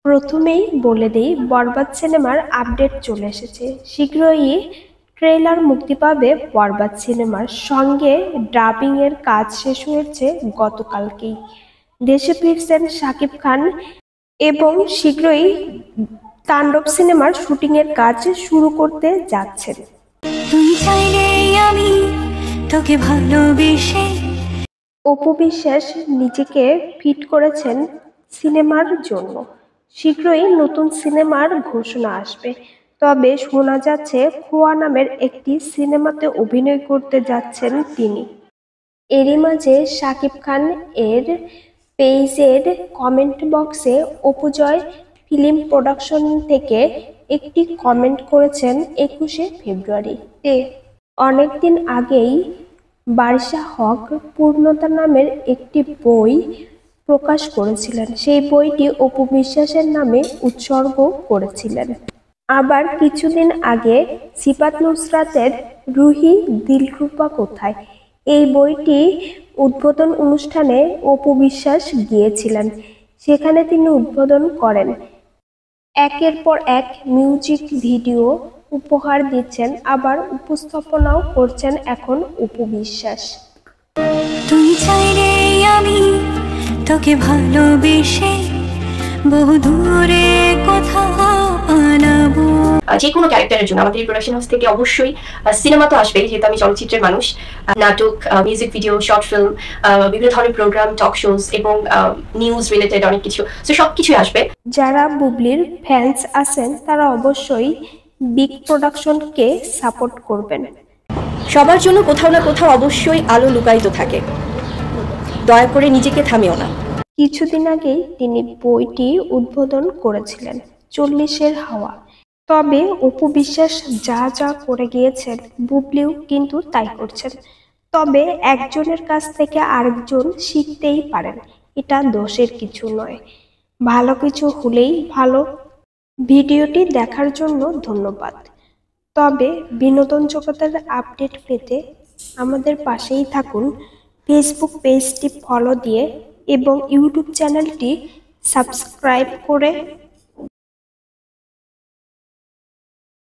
প্রথমেই বলে দেই, বরবাদ সিনেমার আপডেট চলে এসেছে। শীঘ্রই ট্রেলার মুক্তি পাবে বরবাদ সিনেমার। সঙ্গে ডাবিং এর কাজ শেষ হয়েছে গতকালকেই। দেশে ফিরছেন শাকিব খান এবং শীঘ্রই তাণ্ডব সিনেমার শুটিং এর কাজ শুরু করতে যাচ্ছেন। তুমি চাইলে আমি তোকে ভালোবেসে। অপু বিশ্বাস নিজেকে ফিট করেছেন সিনেমার জন্য। শীঘ্রই নতুন সিনেমার ঘোষণা আসবে। তবে শোনা যাচ্ছে খোয়া নামের একটি সিনেমাতে অভিনয় করতে যাচ্ছেন তিনি। এরই মাঝে শাকিব খান এর পেজের কমেন্ট বক্সে অপুজয় ফিল্ম প্রোডাকশন থেকে একটি কমেন্ট করেছেন 21শে ফেব্রুয়ারিতে। অনেকদিন আগেই বারিশা হক পূর্ণতা নামের একটি বই প্রকাশ করেছিলেন। সেই বইটি অপু বিশ্বাসের নামে উৎসর্গ করেছিলেন। আবার কিছুদিন আগে সিফাত নুসরাতের রুহি দিলরুবা কোথায় এই বইটি উদ্বোধন অনুষ্ঠানে অপু বিশ্বাস গিয়েছিলেন। সেখানে তিনি উদ্বোধন করেন। একের পর এক মিউজিক ভিডিও উপহার দিচ্ছেন, আবার উপস্থাপনাও করছেন এখন অপু বিশ্বাস। তুমি চাইলে আমি তোকে ভালোবেসে বহু দূরে কোথাও আনাবো। যে কোনো ক্যারেক্টারের জন্য আমাদের প্রোডাকশন হাউস থেকে অবশ্যই সিনেমা তো আসবেই, যেহেতু আমি চলচ্চিত্রের মানুষ। নাটক, মিউজিক ভিডিও, শর্ট ফিল্ম, বিভিন্ন ধরনের প্রোগ্রাম, টক শোজ এবং নিউজ রিলেটেড অনেক কিছু, তো সবকিছুই আসবে। যারা বুবলির ফ্যান্স আছেন তারা অবশ্যই বিগ প্রোডাকশনকে সাপোর্ট করবেন। সবার জন্য কোথাও না কোথাও অবশ্যই আলো লুকায়িত থাকে, দয়া করে নিজেকে থামিও না। কিছুদিন আগেই তিনি বইটি উদ্বোধন করেছিলেন 40-এর হাওয়া। তবে অপু বিশ্বাস যা যা করে গিয়েছেন, বুবলিও কিন্তু তাই করছেন। তবে একজনের কাছ থেকে আরেকজন শিখতেই পারেন, এটা দোষের কিছু নয়। ভালো কিছু হলেই ভালো। ভিডিওটি দেখার জন্য ধন্যবাদ। তবে বিনোদন জগতের আপডেট পেতে আমাদের পাশেই থাকুন। ফেসবুক পেজটি ফলো দিয়ে এবং ইউটিউব চ্যানেলটি সাবস্ক্রাইব করে